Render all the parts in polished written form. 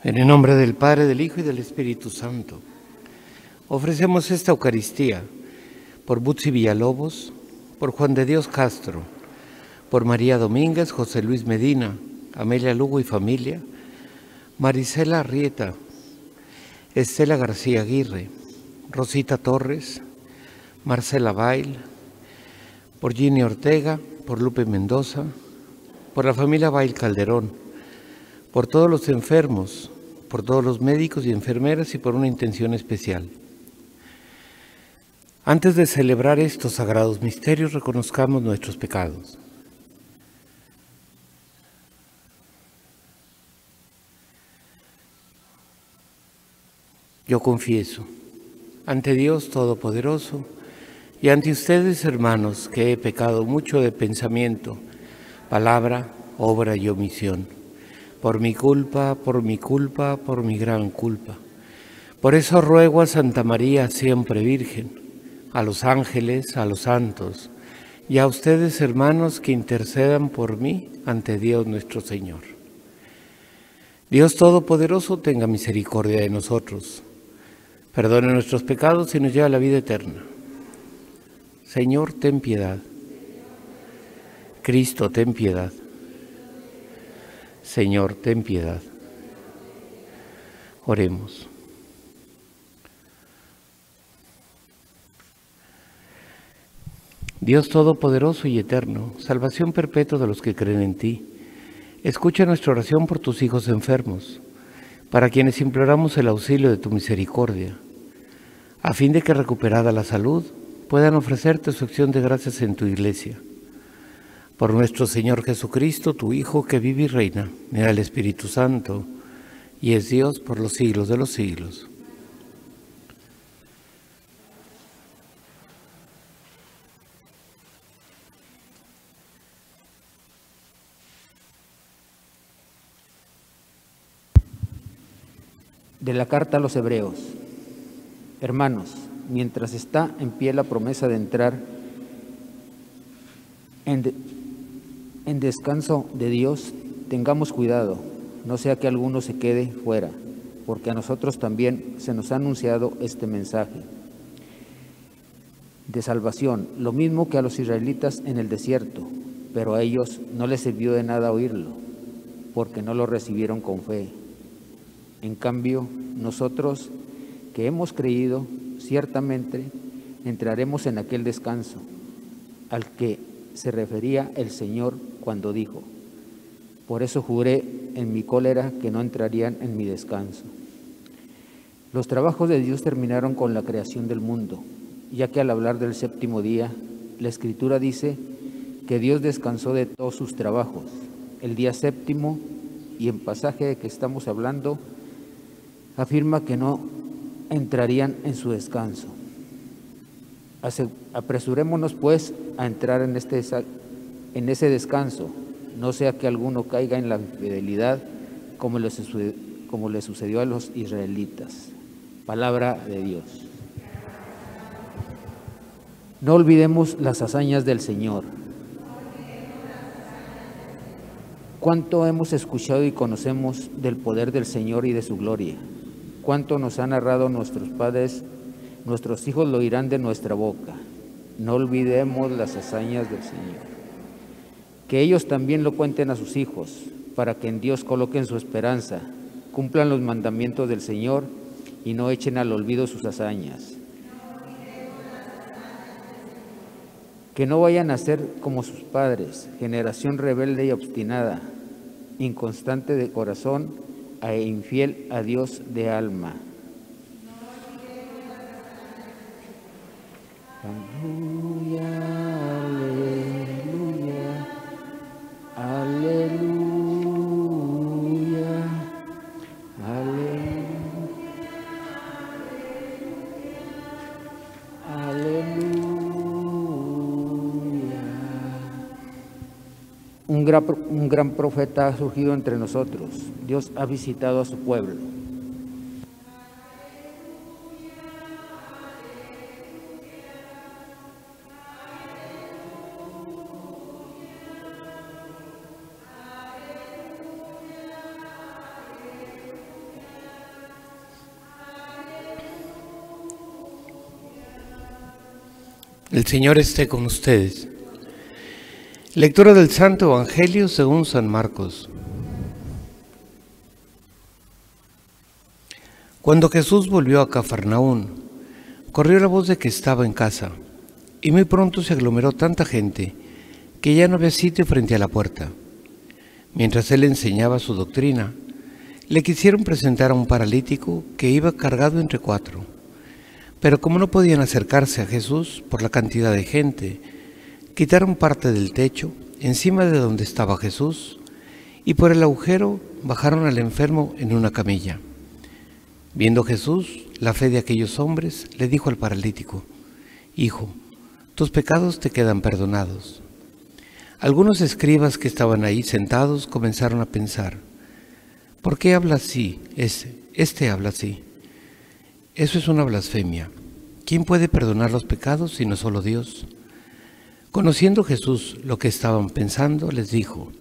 En el nombre del Padre, del Hijo y del Espíritu Santo, ofrecemos esta Eucaristía por Butzi Villalobos, por Juan de Dios Castro, por María Domínguez, José Luis Medina, Amelia Lugo y familia, Marisela Arrieta, Estela García Aguirre, Rosita Torres, Marcela Bail, por Ginny Ortega, por Lupe Mendoza, por la familia Bail Calderón, por todos los enfermos, por todos los médicos y enfermeras y por una intención especial. Antes de celebrar estos sagrados misterios, reconozcamos nuestros pecados. Yo confieso ante Dios Todopoderoso y ante ustedes, hermanos, que he pecado mucho de pensamiento, palabra, obra y omisión. Por mi culpa, por mi culpa, por mi gran culpa. Por eso ruego a Santa María, siempre Virgen, a los ángeles, a los santos, y a ustedes, hermanos, que intercedan por mí ante Dios nuestro Señor. Dios Todopoderoso tenga misericordia de nosotros, perdone nuestros pecados y nos lleve a la vida eterna. Señor, ten piedad. Cristo, ten piedad. Señor, ten piedad. Oremos. Dios Todopoderoso y Eterno, salvación perpetua de los que creen en ti, escucha nuestra oración por tus hijos enfermos, para quienes imploramos el auxilio de tu misericordia, a fin de que, recuperada la salud, puedan ofrecerte su acción de gracias en tu Iglesia. Por nuestro Señor Jesucristo, tu Hijo, que vive y reina en el Espíritu Santo, y es Dios por los siglos de los siglos. De la carta a los Hebreos. Hermanos, mientras está en pie la promesa de entrar en descanso de Dios, tengamos cuidado, no sea que alguno se quede fuera, porque a nosotros también se nos ha anunciado este mensaje de salvación, lo mismo que a los israelitas en el desierto, pero a ellos no les sirvió de nada oírlo, porque no lo recibieron con fe. En cambio, nosotros que hemos creído, ciertamente entraremos en aquel descanso al que se refería el Señor cuando dijo: por eso juré en mi cólera que no entrarían en mi descanso. Los trabajos de Dios terminaron con la creación del mundo, ya que al hablar del séptimo día, la Escritura dice que Dios descansó de todos sus trabajos el día séptimo, y en pasaje de que estamos hablando afirma que no entrarían en su descanso. Apresurémonos pues a entrar en ese descanso, no sea que alguno caiga en la infidelidad como le sucedió a los israelitas. Palabra de Dios. No olvidemos las hazañas del Señor. Cuánto hemos escuchado y conocemos del poder del Señor y de su gloria. Cuánto nos han narrado nuestros padres, nuestros hijos lo oirán de nuestra boca. No olvidemos las hazañas del Señor. Que ellos también lo cuenten a sus hijos, para que en Dios coloquen su esperanza, cumplan los mandamientos del Señor y no echen al olvido sus hazañas. Que no vayan a ser como sus padres, generación rebelde y obstinada, inconstante de corazón e infiel a Dios de alma. Aleluya, aleluya, aleluya, aleluya. Un gran profeta ha surgido entre nosotros. Dios ha visitado a su pueblo. El Señor esté con ustedes. Lectura del Santo Evangelio según San Marcos. Cuando Jesús volvió a Cafarnaún, corrió la voz de que estaba en casa, y muy pronto se aglomeró tanta gente que ya no había sitio frente a la puerta. Mientras él enseñaba su doctrina, le quisieron presentar a un paralítico que iba cargado entre 4. Pero como no podían acercarse a Jesús por la cantidad de gente, quitaron parte del techo encima de donde estaba Jesús y por el agujero bajaron al enfermo en una camilla. Viendo Jesús la fe de aquellos hombres, le dijo al paralítico: «Hijo, tus pecados te quedan perdonados». Algunos escribas que estaban ahí sentados comenzaron a pensar: «¿Por qué habla así? Este habla así. Eso es una blasfemia. ¿Quién puede perdonar los pecados sino solo Dios?». Conociendo Jesús lo que estaban pensando, les dijo: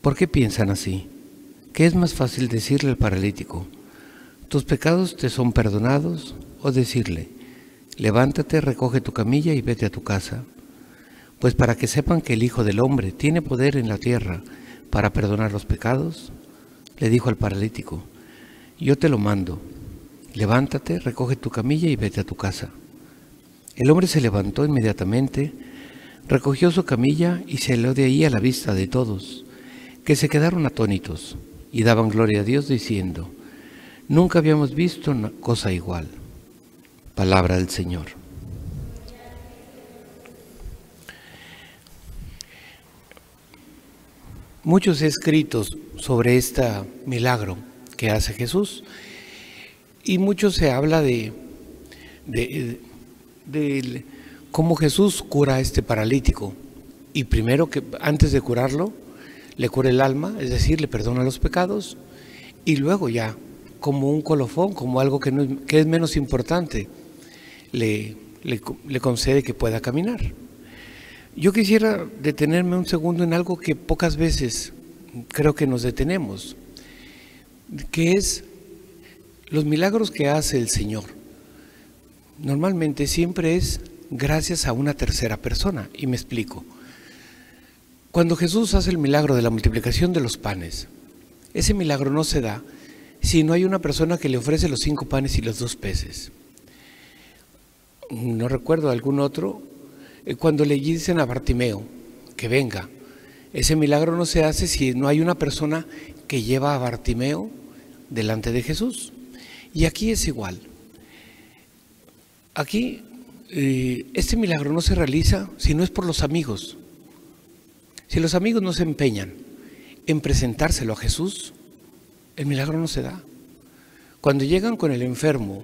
«¿Por qué piensan así? ¿Qué es más fácil decirle al paralítico: tus pecados te son perdonados, o decirle: levántate, recoge tu camilla y vete a tu casa? Pues para que sepan que el Hijo del Hombre tiene poder en la tierra para perdonar los pecados», le dijo al paralítico: «yo te lo mando. Levántate, recoge tu camilla y vete a tu casa». El hombre se levantó inmediatamente, recogió su camilla y salió de ahí a la vista de todos, que se quedaron atónitos y daban gloria a Dios diciendo: «Nunca habíamos visto una cosa igual». Palabra del Señor. Muchos escritos sobre este milagro que hace Jesús, y mucho se habla de cómo Jesús cura a este paralítico. Y primero, que antes de curarlo, le cura el alma, es decir, le perdona los pecados, y luego ya, como un colofón, como algo que es menos importante, le concede que pueda caminar. Yo quisiera detenerme un segundo en algo que pocas veces creo que nos detenemos, que es los milagros que hace el Señor. Normalmente siempre es gracias a una tercera persona, y me explico. Cuando Jesús hace el milagro de la multiplicación de los panes, ese milagro no se da si no hay una persona que le ofrece los 5 panes y los 2 peces. No recuerdo algún otro, cuando le dicen a Bartimeo que venga, ese milagro no se hace si no hay una persona que lleva a Bartimeo delante de Jesús. Y aquí es igual. Aquí este milagro no se realiza si no es por los amigos. Si los amigos no se empeñan en presentárselo a Jesús, el milagro no se da. Cuando llegan con el enfermo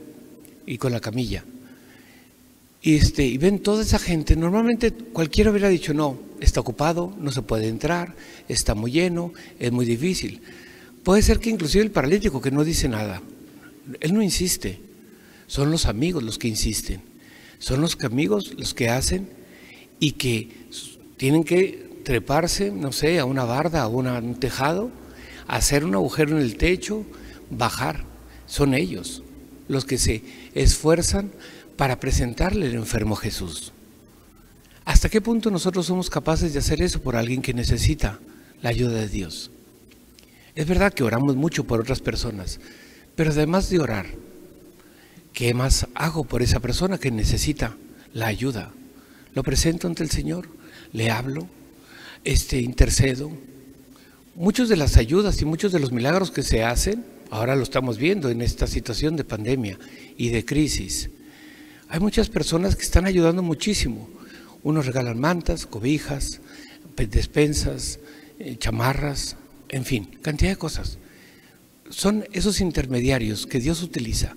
y con la camilla, y ven toda esa gente, normalmente cualquiera hubiera dicho: no, está ocupado, no se puede entrar, está muy lleno, es muy difícil. Puede ser que inclusive el paralítico, que no dice nada, él no insiste. Son los amigos los que insisten. Son los amigos los que hacen, y que tienen que treparse, no sé, a una barda, a un tejado, hacer un agujero en el techo, bajar. Son ellos los que se esfuerzan para presentarle el enfermo a Jesús. ¿Hasta qué punto nosotros somos capaces de hacer eso por alguien que necesita la ayuda de Dios? Es verdad que oramos mucho por otras personas, pero además de orar, ¿qué más hago por esa persona que necesita la ayuda? Lo presento ante el Señor, le hablo, intercedo. Muchas de las ayudas y muchos de los milagros que se hacen, ahora lo estamos viendo en esta situación de pandemia y de crisis. Hay muchas personas que están ayudando muchísimo. Unos regalan mantas, cobijas, despensas, chamarras, en fin, cantidad de cosas. Son esos intermediarios que Dios utiliza,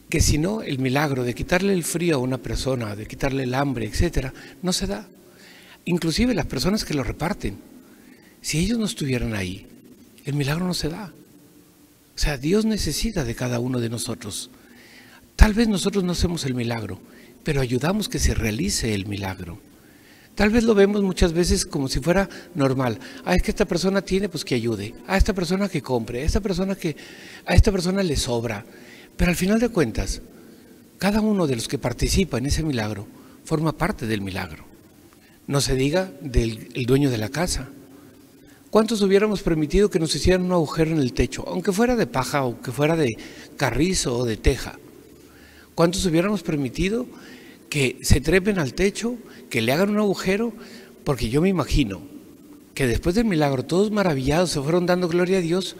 que si no, el milagro de quitarle el frío a una persona, de quitarle el hambre, etcétera, no se da. Inclusive las personas que lo reparten, si ellos no estuvieran ahí, el milagro no se da. O sea, Dios necesita de cada uno de nosotros. Tal vez nosotros no hacemos el milagro, pero ayudamos que se realice el milagro. Tal vez lo vemos muchas veces como si fuera normal. Es que esta persona tiene, pues que ayude. A esta persona que compre. A esta persona le sobra. Pero al final de cuentas, cada uno de los que participa en ese milagro forma parte del milagro. No se diga del dueño de la casa. ¿Cuántos hubiéramos permitido que nos hicieran un agujero en el techo, aunque fuera de paja o que fuera de carrizo o de teja? ¿Cuántos hubiéramos permitido que se trepen al techo, que le hagan un agujero? Porque yo me imagino que después del milagro todos maravillados se fueron dando gloria a Dios,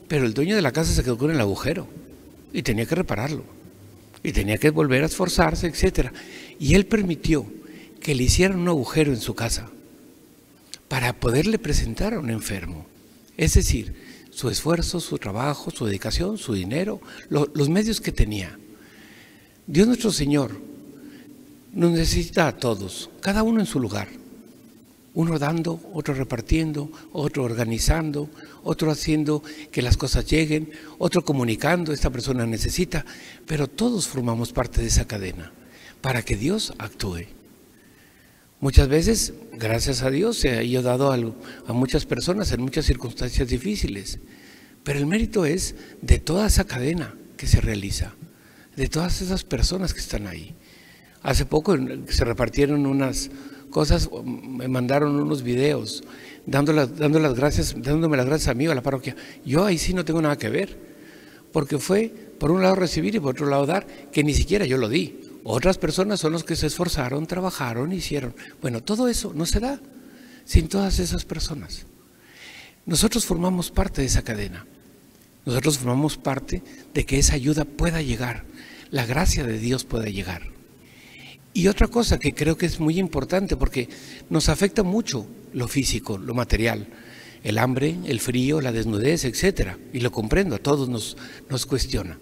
pero el dueño de la casa se quedó con el agujero y tenía que repararlo y tenía que volver a esforzarse, etc. Y él permitió que le hicieran un agujero en su casa para poderle presentar a un enfermo. Es decir, su esfuerzo, su trabajo, su dedicación, su dinero, los medios que tenía. Dios nuestro Señor nos necesita a todos, cada uno en su lugar. Uno dando, otro repartiendo, otro organizando, otro haciendo que las cosas lleguen, otro comunicando, esta persona necesita, pero todos formamos parte de esa cadena para que Dios actúe. Muchas veces, gracias a Dios, se ha ayudado a muchas personas en muchas circunstancias difíciles, pero el mérito es de toda esa cadena que se realiza, de todas esas personas que están ahí. Hace poco se repartieron unas cosas, me mandaron unos videos dándome las gracias a mí, a la parroquia. Yo ahí sí no tengo nada que ver, porque fue por un lado recibir y por otro lado dar, que ni siquiera yo lo di. Otras personas son los que se esforzaron, trabajaron, hicieron. Bueno, todo eso no se da sin todas esas personas. Nosotros formamos parte de esa cadena. Nosotros formamos parte de que esa ayuda pueda llegar, la gracia de Dios pueda llegar. Y otra cosa que creo que es muy importante, porque nos afecta mucho lo físico, lo material, el hambre, el frío, la desnudez, etc. Y lo comprendo, a todos nos cuestiona.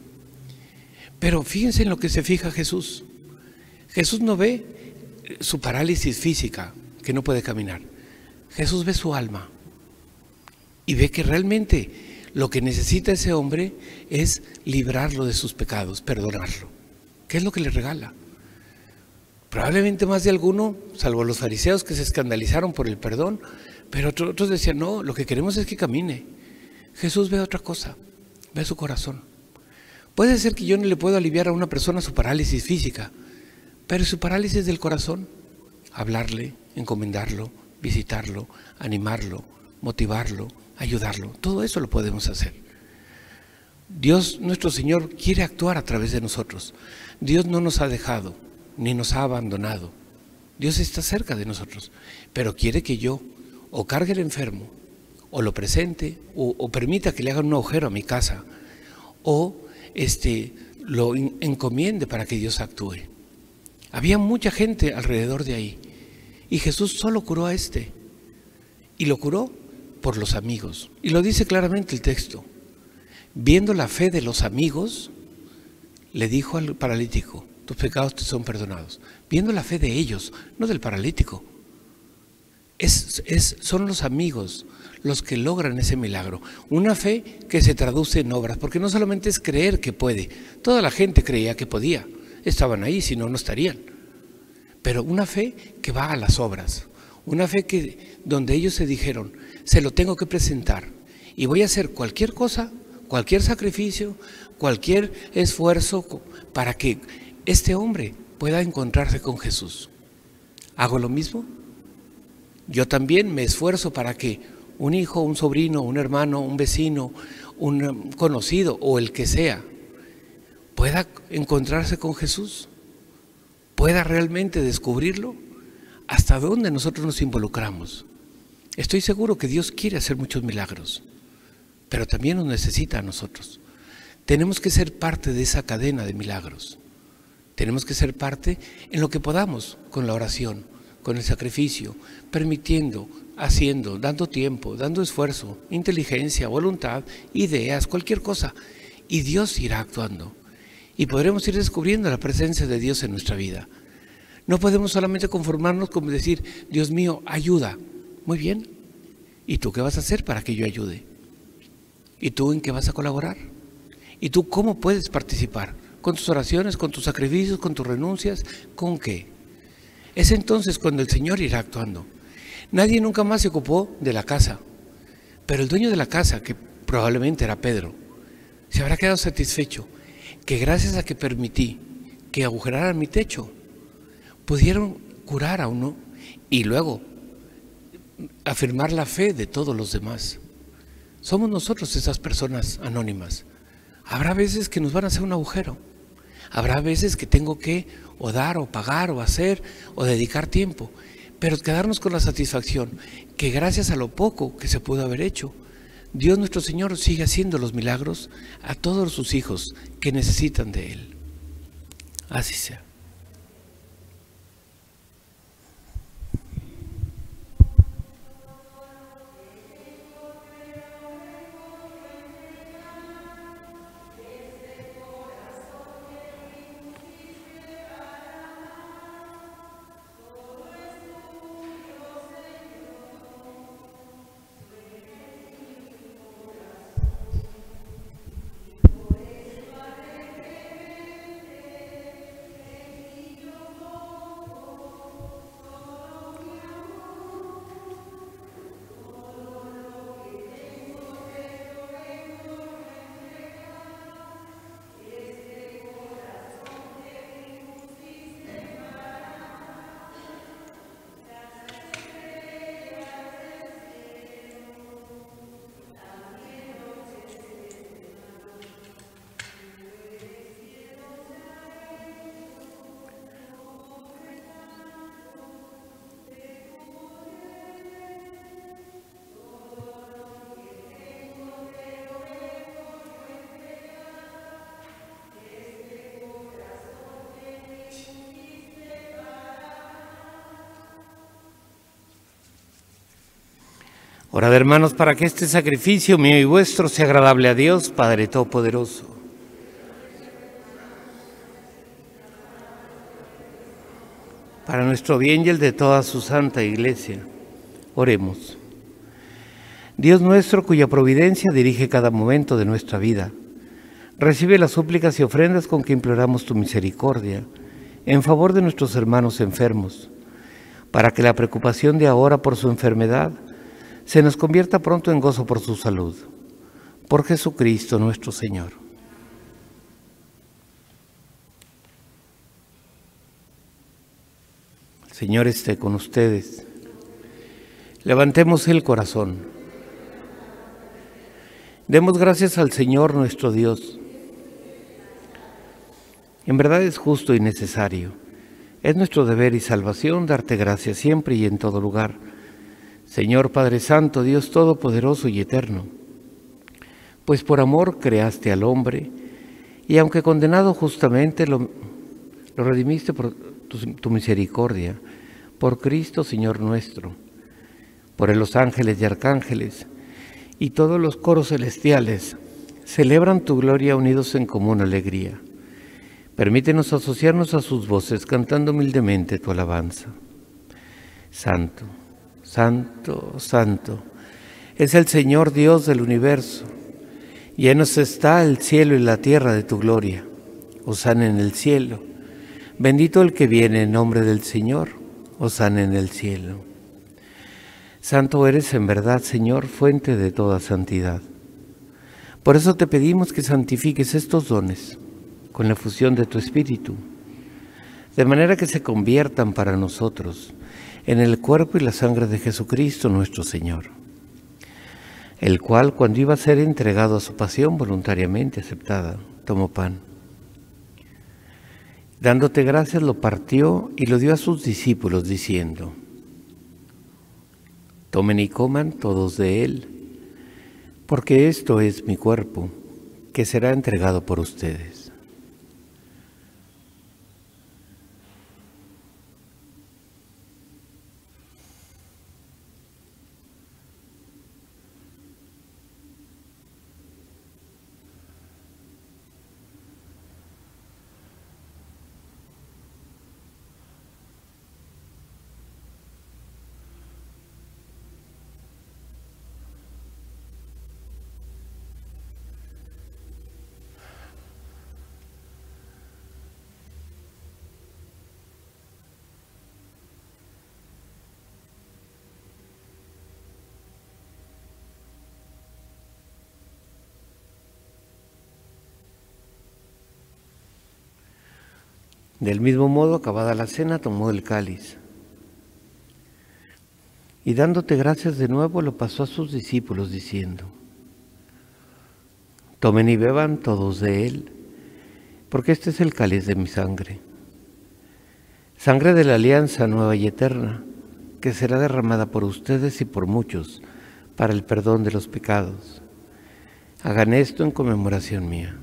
Pero fíjense en lo que se fija Jesús. Jesús no ve su parálisis física, que no puede caminar. Jesús ve su alma y ve que realmente lo que necesita ese hombre es librarlo de sus pecados, perdonarlo. ¿Qué es lo que le regala? Probablemente más de alguno, salvo los fariseos que se escandalizaron por el perdón, pero otros decían, no, lo que queremos es que camine. Jesús ve otra cosa, ve su corazón. Puede ser que yo no le puedo aliviar a una persona su parálisis física, pero su parálisis del corazón, hablarle, encomendarlo, visitarlo, animarlo, motivarlo, ayudarlo, todo eso lo podemos hacer. Dios, nuestro Señor, quiere actuar a través de nosotros. Dios no nos ha dejado, ni nos ha abandonado. Dios está cerca de nosotros, pero quiere que yo o cargue el enfermo, o lo presente, o permita que le hagan un agujero a mi casa, o lo encomiende para que Dios actúe. Había mucha gente alrededor de ahí, y Jesús solo curó a y lo curó por los amigos, y lo dice claramente el texto. Viendo la fe de los amigos, le dijo al paralítico, tus pecados te son perdonados. Viendo la fe de ellos, no del paralítico. Son los amigos los que logran ese milagro. Una fe que se traduce en obras, porque no solamente es creer que puede. Toda la gente creía que podía. Estaban ahí, si no, no estarían. Pero una fe que va a las obras. Una fe donde ellos se dijeron, se lo tengo que presentar y voy a hacer cualquier cosa, cualquier sacrificio, cualquier esfuerzo para que este hombre pueda encontrarse con Jesús. ¿Hago lo mismo? Yo también me esfuerzo para que un hijo, un sobrino, un hermano, un vecino, un conocido o el que sea pueda encontrarse con Jesús, pueda realmente descubrirlo. ¿Hasta dónde nosotros nos involucramos? Estoy seguro que Dios quiere hacer muchos milagros, pero también nos necesita a nosotros. Tenemos que ser parte de esa cadena de milagros. Tenemos que ser parte en lo que podamos, con la oración, con el sacrificio, permitiendo, haciendo, dando tiempo, dando esfuerzo, inteligencia, voluntad, ideas, cualquier cosa. Y Dios irá actuando. Y podremos ir descubriendo la presencia de Dios en nuestra vida. No podemos solamente conformarnos con decir, Dios mío, ayuda. Muy bien. ¿Y tú qué vas a hacer para que yo ayude? ¿Y tú en qué vas a colaborar? ¿Y tú cómo puedes participar? ¿Con tus oraciones, con tus sacrificios, con tus renuncias? ¿Con qué? Es entonces cuando el Señor irá actuando. Nadie nunca más se ocupó de la casa, pero el dueño de la casa, que probablemente era Pedro, se habrá quedado satisfecho que gracias a que permití que agujeraran mi techo, pudieron curar a uno y luego afirmar la fe de todos los demás. Somos nosotros esas personas anónimas. Habrá veces que nos van a hacer un agujero. Habrá veces que tengo que o dar o pagar o hacer o dedicar tiempo, pero quedarnos con la satisfacción que gracias a lo poco que se pudo haber hecho, Dios nuestro Señor sigue haciendo los milagros a todos sus hijos que necesitan de Él. Así sea. Orad, hermanos, para que este sacrificio mío y vuestro sea agradable a Dios, Padre Todopoderoso. Para nuestro bien y el de toda su santa Iglesia, oremos. Dios nuestro, cuya providencia dirige cada momento de nuestra vida, recibe las súplicas y ofrendas con que imploramos tu misericordia en favor de nuestros hermanos enfermos, para que la preocupación de ahora por su enfermedad se nos convierta pronto en gozo por su salud. Por Jesucristo nuestro Señor. El Señor esté con ustedes. Levantemos el corazón. Demos gracias al Señor nuestro Dios. En verdad es justo y necesario. Es nuestro deber y salvación darte gracias siempre y en todo lugar. Señor Padre Santo, Dios Todopoderoso y Eterno, pues por amor creaste al hombre, y aunque condenado justamente, lo redimiste por tu misericordia, por Cristo Señor nuestro. Por él los ángeles y arcángeles, y todos los coros celestiales, celebran tu gloria unidos en común alegría. Permítenos asociarnos a sus voces, cantando humildemente tu alabanza. Santo, Santo, Santo, es el Señor Dios del universo. Llenos está el cielo y la tierra de tu gloria. Hosana en el cielo. Bendito el que viene en nombre del Señor. Hosana en el cielo. Santo eres en verdad, Señor, fuente de toda santidad. Por eso te pedimos que santifiques estos dones con la fusión de tu Espíritu, de manera que se conviertan para nosotros en el cuerpo y la sangre de Jesucristo nuestro Señor, el cual, cuando iba a ser entregado a su pasión voluntariamente aceptada, tomó pan. Dándote gracias, lo partió y lo dio a sus discípulos, diciendo: tomen y coman todos de él, porque esto es mi cuerpo, que será entregado por ustedes. Del mismo modo, acabada la cena, tomó el cáliz y dándote gracias de nuevo, lo pasó a sus discípulos diciendo: tomen y beban todos de él, porque este es el cáliz de mi sangre, sangre de la alianza nueva y eterna, que será derramada por ustedes y por muchos para el perdón de los pecados. Hagan esto en conmemoración mía.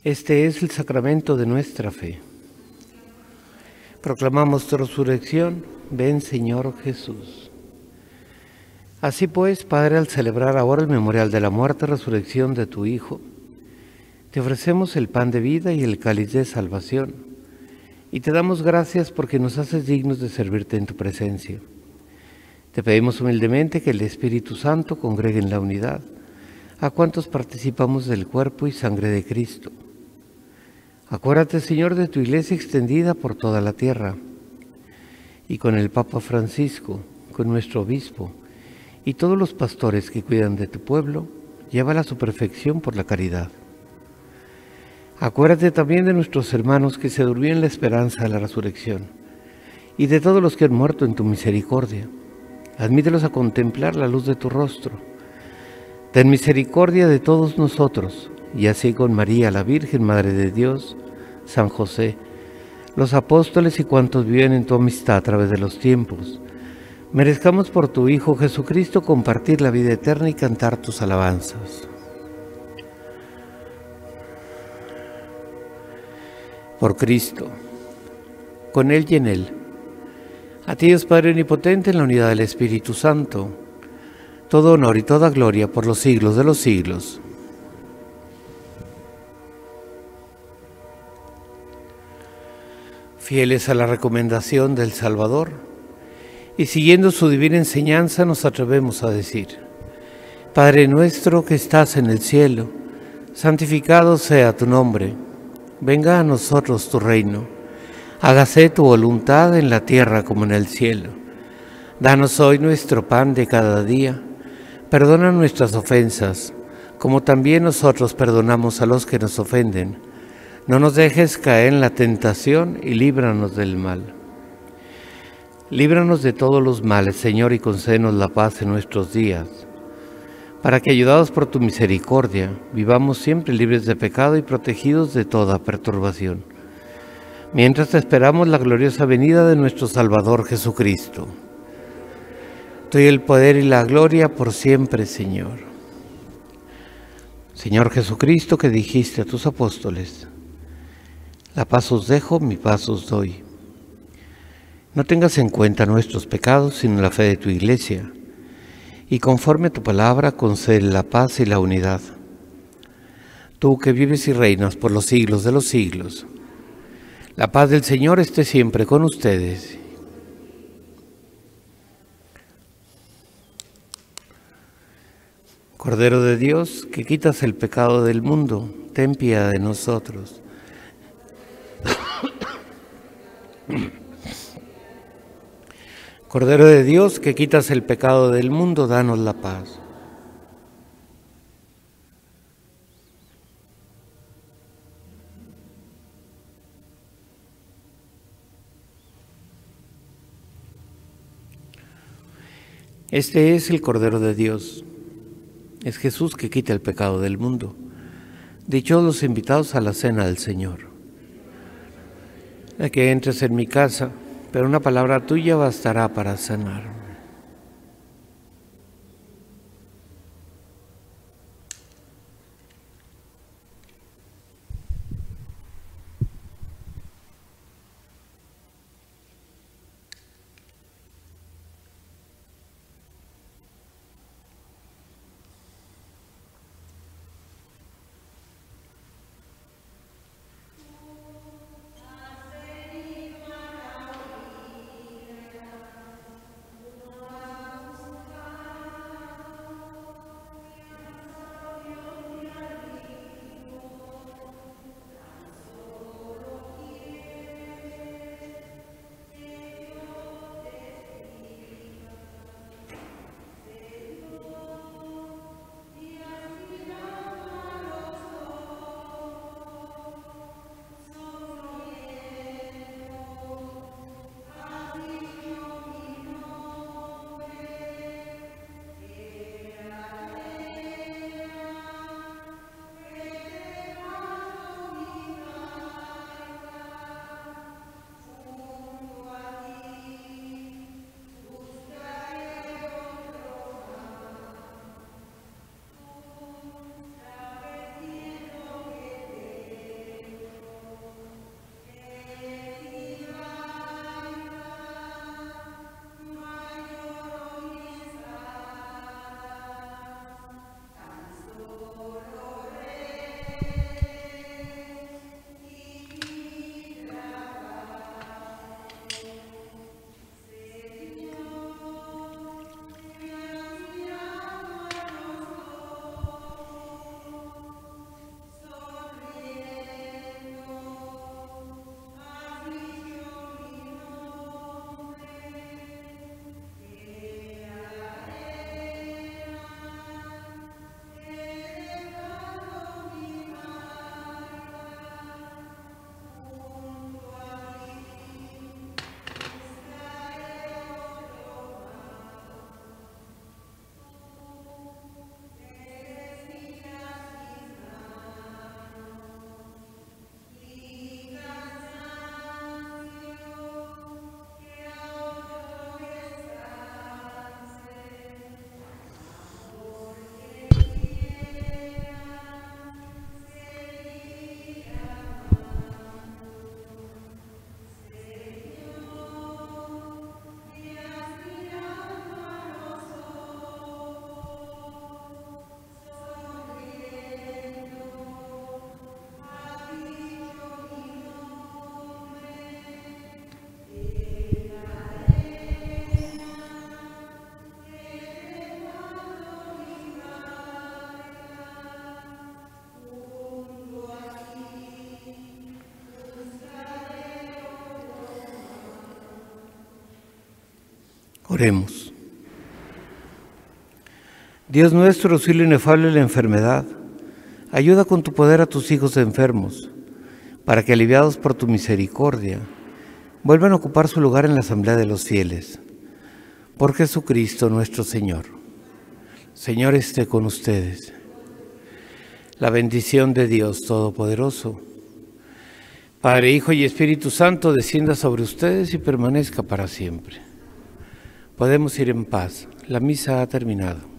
Este es el sacramento de nuestra fe. Proclamamos tu resurrección. Ven, Señor Jesús. Así pues, Padre, al celebrar ahora el memorial de la muerte y resurrección de tu Hijo, te ofrecemos el pan de vida y el cáliz de salvación, y te damos gracias porque nos haces dignos de servirte en tu presencia. Te pedimos humildemente que el Espíritu Santo congregue en la unidad a cuantos participamos del cuerpo y sangre de Cristo. Acuérdate, Señor, de tu Iglesia extendida por toda la tierra, y con el Papa Francisco, con nuestro obispo, y todos los pastores que cuidan de tu pueblo, llévala a su perfección por la caridad. Acuérdate también de nuestros hermanos que se durmieron en la esperanza de la resurrección, y de todos los que han muerto en tu misericordia. Admítelos a contemplar la luz de tu rostro. Ten misericordia de todos nosotros, y así con María, la Virgen, Madre de Dios, San José, los apóstoles y cuantos viven en tu amistad a través de los tiempos, merezcamos por tu Hijo Jesucristo compartir la vida eterna y cantar tus alabanzas. Por Cristo, con Él y en Él, a ti, Dios Padre Omnipotente, en la unidad del Espíritu Santo, todo honor y toda gloria por los siglos de los siglos. Fieles a la recomendación del Salvador y siguiendo su divina enseñanza, nos atrevemos a decir: Padre nuestro que estás en el cielo, santificado sea tu nombre. Venga a nosotros tu reino. Hágase tu voluntad en la tierra como en el cielo. Danos hoy nuestro pan de cada día. Perdona nuestras ofensas, como también nosotros perdonamos a los que nos ofenden. No nos dejes caer en la tentación y líbranos del mal. Líbranos de todos los males, Señor, y concédenos la paz en nuestros días, para que, ayudados por tu misericordia, vivamos siempre libres de pecado y protegidos de toda perturbación, mientras esperamos la gloriosa venida de nuestro Salvador Jesucristo. Tuyo el poder y la gloria por siempre, Señor. Señor Jesucristo, que dijiste a tus apóstoles: la paz os dejo, mi paz os doy. No tengas en cuenta nuestros pecados, sino la fe de tu Iglesia, y conforme a tu palabra concede la paz y la unidad. Tú que vives y reinas por los siglos de los siglos, la paz del Señor esté siempre con ustedes. Cordero de Dios, que quitas el pecado del mundo, ten piedad de nosotros. Cordero de Dios, que quitas el pecado del mundo, danos la paz. Este es el Cordero de Dios. Es Jesús que quita el pecado del mundo. Dichosos los invitados a la cena del Señor. De que entres en mi casa, pero una palabra tuya bastará para sanarme. Oremos. Dios nuestro, auxilio inefable en la enfermedad, ayuda con tu poder a tus hijos enfermos, para que, aliviados por tu misericordia, vuelvan a ocupar su lugar en la asamblea de los fieles. Por Jesucristo nuestro Señor. Señor esté con ustedes. La bendición de Dios Todopoderoso, Padre, Hijo y Espíritu Santo, descienda sobre ustedes y permanezca para siempre. Podemos ir en paz. La misa ha terminado.